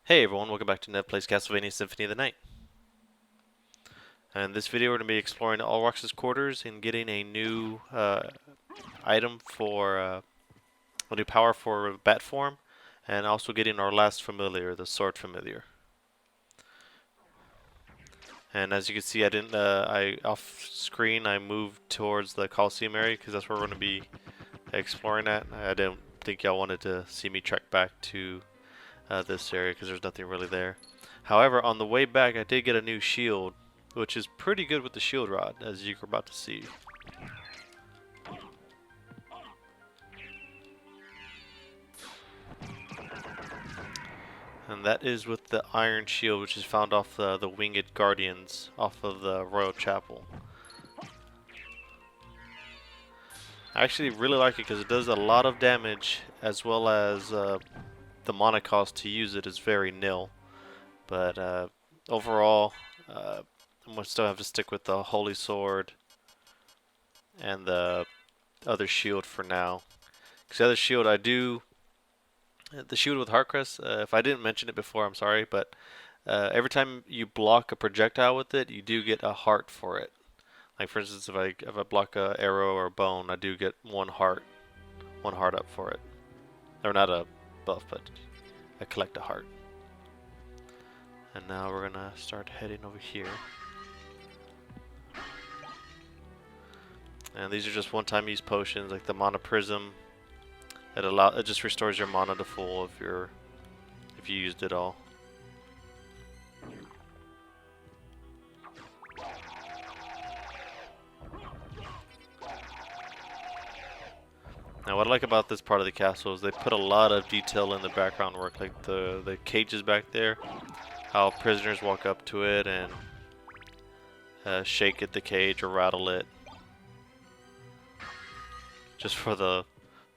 Hey everyone, welcome back to Nev Plays Castlevania Symphony of the Night. And in this video we're going to be exploring Orrocks' quarters and getting a new item for, a new power for bat form, and also getting our last familiar, the sword familiar. And as you can see, off screen I moved towards the Coliseum area because that's where we're going to be exploring at. I didn't think y'all wanted to see me trek back to this area because there's nothing really there. However, on the way back I did get a new shield, which is pretty good with the shield rod, as you're about to see. And that is with the iron shield, which is found off the winged guardians off of the Royal Chapel. I actually really like it because it does a lot of damage, as well as the mana cost to use it is very nil. But overall, I'm going to still have to stick with the Holy Sword and the other shield for now. Because the other shield the shield with Heartcrest, if I didn't mention it before, I'm sorry, but every time you block a projectile with it, you do get a heart for it. Like for instance, if I block a arrow or a bone, I do get one heart up for it. Or not a buff, but I collect a heart. And now we're gonna start heading over here. And these are just one-time use potions, like the Mana Prism. It just restores your mana to full if you used it all. Now what I like about this part of the castle is they put a lot of detail in the background work, like the cages back there, how prisoners walk up to it and shake at the cage or rattle it, just for the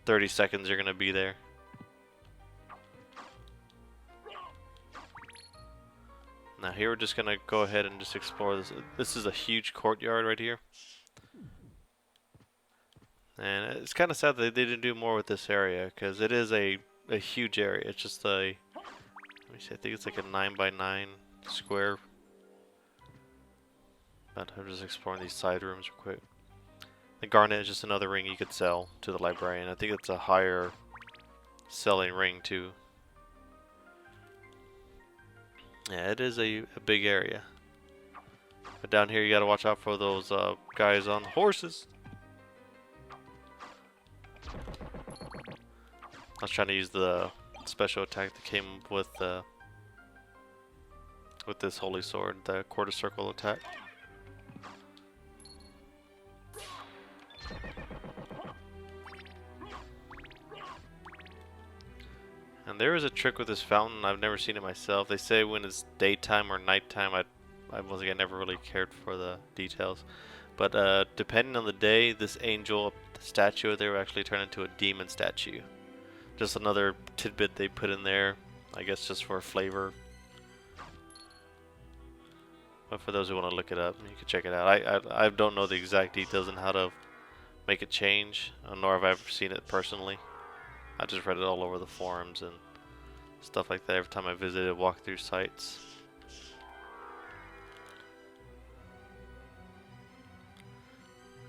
30 seconds you're gonna be there. Now here we're just gonna go ahead and just explore this. This is a huge courtyard right here. And it's kind of sad that they didn't do more with this area, because it is a huge area. It's just let me see, I think it's like a 9x9 square. But I'm just exploring these side rooms real quick. The garnet is just another ring you could sell to the librarian. I think it's a higher selling ring too. Yeah, it is a big area. But down here you gotta watch out for those guys on horses. I was trying to use the special attack that came with this holy sword, the quarter circle attack. And there is a trick with this fountain. I've never seen it myself. They say when it's daytime or nighttime. I never really cared for the details. But depending on the day, this angel statue there will actually turn into a demon statue. Just another tidbit they put in there, I guess just for flavor. But for those who want to look it up, you can check it out. I don't know the exact details on how to make it change, nor have I ever seen it personally. I just read it all over the forums and stuff like that every time I visited walkthrough sites.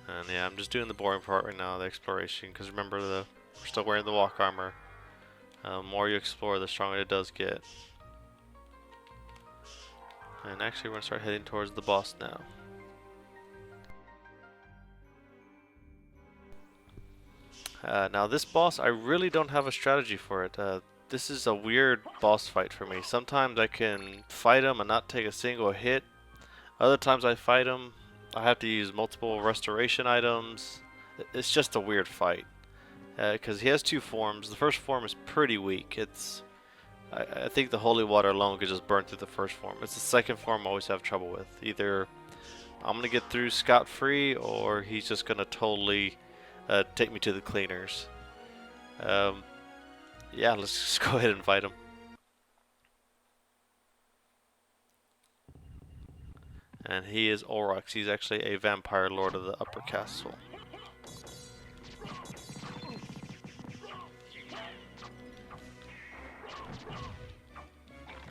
And yeah, I'm just doing the boring part right now, the exploration, because remember, we're still wearing the walk armor. The more you explore, the stronger it does get. And actually, we're going to start heading towards the boss now. Now this boss, I really don't have a strategy for it. This is a weird boss fight for me. Sometimes I can fight him and not take a single hit. Other times I fight him, I have to use multiple restoration items. It's just a weird fight. Because he has two forms. The first form is pretty weak. I think the holy water alone could just burn through the first form. It's the second form I always have trouble with. Either I'm going to get through scot-free, or he's just going to totally take me to the cleaners. Yeah, let's just go ahead and fight him. And he is Orrocks. He's actually a vampire lord of the upper castle.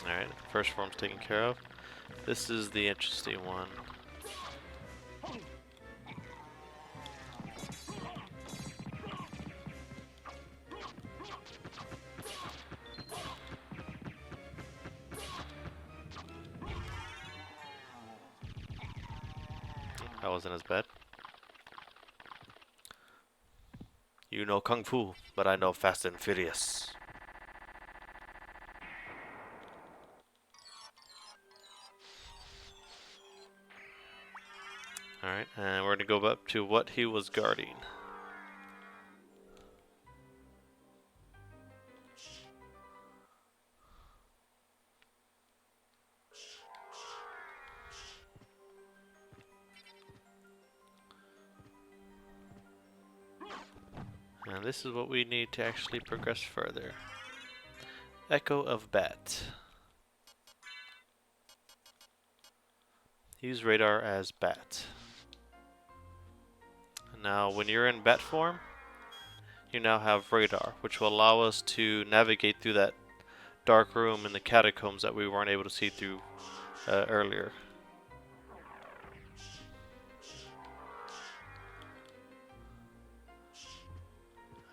Alright, first form's taken care of. This is the interesting one. That wasn't as bad. You know Kung Fu, but I know Fast and Furious. Alright, and we're gonna go up to what he was guarding. And this is what we need to actually progress further. Echo of Bat. Use radar as Bat. Now, when you're in Bat form, you now have radar, which will allow us to navigate through that dark room in the catacombs that we weren't able to see through earlier.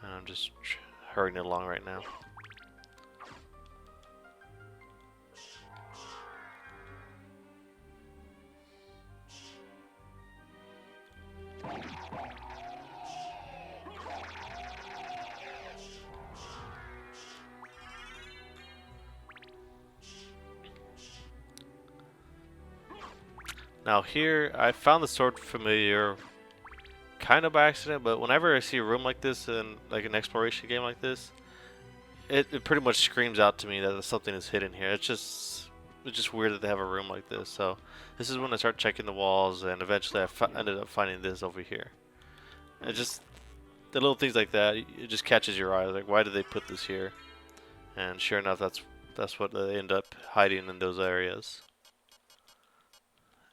And I'm just hurrying along right now. Now here, I found the sword familiar kind of by accident, but whenever I see a room like this in like an exploration game like this, it pretty much screams out to me that something is hidden here. It's just weird that they have a room like this. So this is when I start checking the walls, and eventually I ended up finding this over here. It just, the little things like that, it just catches your eye. Like, why did they put this here? And sure enough, that's what they end up hiding in those areas.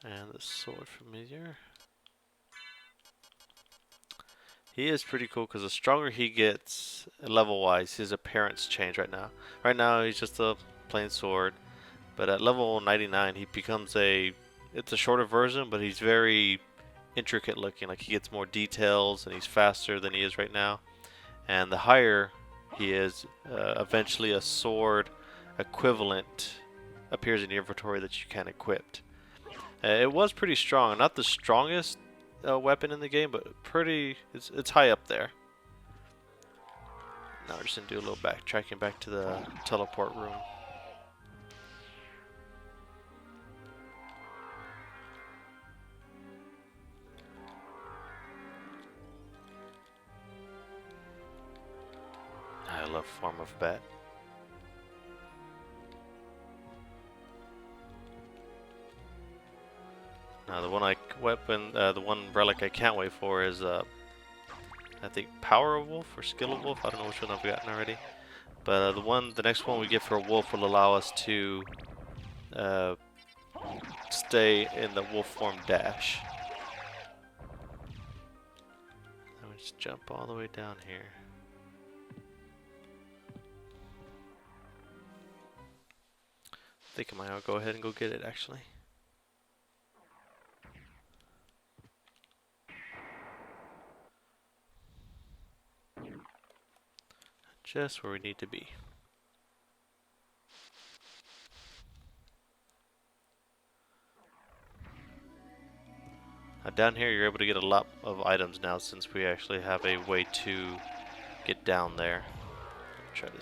And the sword familiar. He is pretty cool because the stronger he gets level-wise, his appearance change right now. Right now he's just a plain sword, but at level 99 he becomes it's a shorter version, but he's very intricate looking. Like, he gets more details and he's faster than he is right now. And the higher he is, eventually a sword equivalent appears in your inventory that you can equip. It was pretty strong, not the strongest weapon in the game, but it's high up there. Now we're just gonna do a little backtracking back to the teleport room. I love Form of Bat. Now the one relic I can't wait for is I think Power of Wolf or Skill of Wolf. I don't know which one I've gotten already, but the next one we get for a wolf will allow us to stay in the wolf form dash. Let me just jump all the way down here. I think I might go ahead and go get it actually. Just where we need to be. Down here you're able to get a lot of items now since we actually have a way to get down there. Try to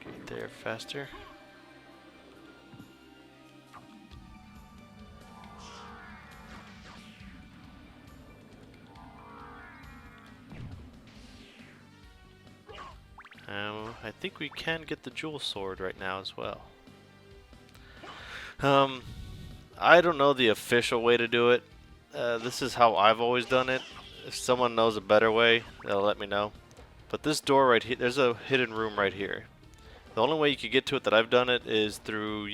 get there faster. I think we can get the jewel sword right now as well. I don't know the official way to do it. This is how I've always done it. If someone knows a better way, they'll let me know. But this door right here, there's a hidden room right here. The only way you could get to it that I've done it is through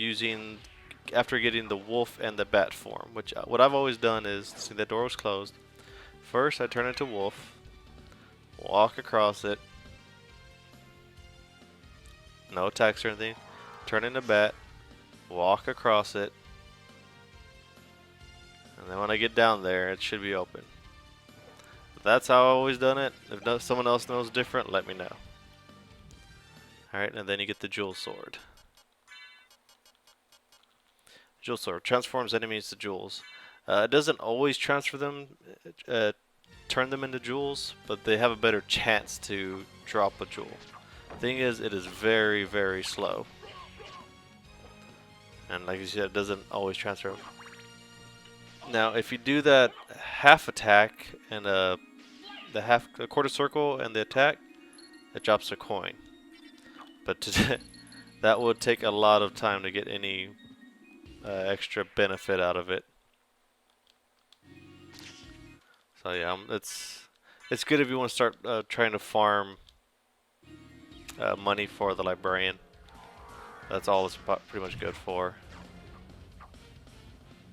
after getting the wolf and the bat form. Which, what I've always done is, see that door was closed. First I turn into wolf, walk across it. No attacks or anything. turn into bat, walk across it, and then when I get down there, it should be open. That's how I've always done it. If someone else knows different, let me know. Alright, and then you get the Jewel Sword. Jewel Sword transforms enemies to jewels. It doesn't always transfer them, turn them into jewels, but they have a better chance to drop a jewel. Thing is, it is very, very slow. And like you said, it doesn't always transfer. Now, if you do that half attack and the quarter circle and the attack, it drops a coin. But that would take a lot of time to get any extra benefit out of it. So yeah, it's good if you want to start trying to farm money for the librarian. That's all it's pretty much good for.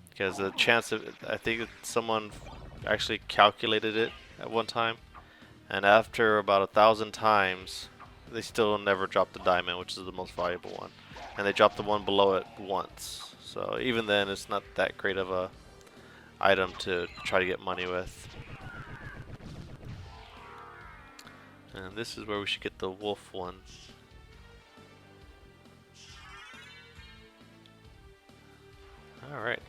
Because the chance of, I think someone actually calculated it at one time, and after about 1,000 times, they still never dropped the diamond, which is the most valuable one, and they dropped the one below it once. So even then, it's not that great of a item to try to get money with. And this is where we should get the wolf ones. All right.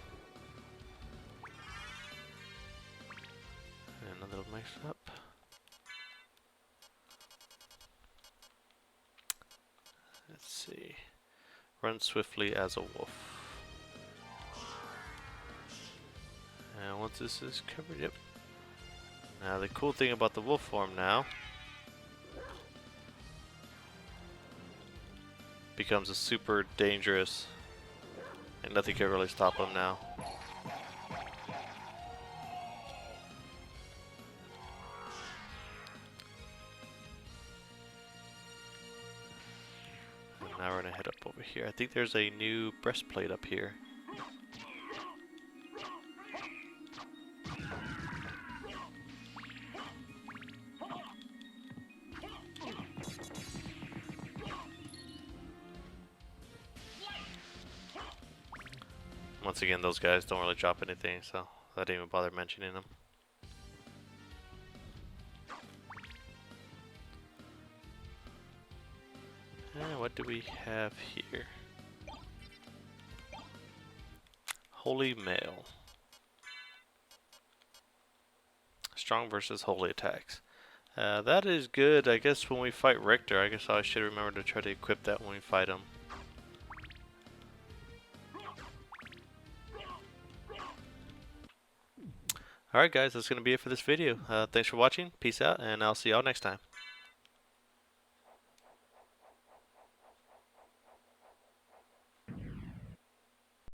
Another mix up. Let's see. Run swiftly as a wolf. And once this is covered, yep. Now the cool thing about the wolf form now becomes a super dangerous, and nothing can really stop him now. Now we're gonna head up over here. I think there's a new breastplate up here. Once again, those guys don't really drop anything, so I didn't even bother mentioning them. And what do we have here? Holy Mail. Strong versus holy attacks. That is good. I guess when we fight Richter, I guess I should remember to try to equip that when we fight him. Alright guys, that's going to be it for this video. Thanks for watching, peace out, and I'll see y'all next time.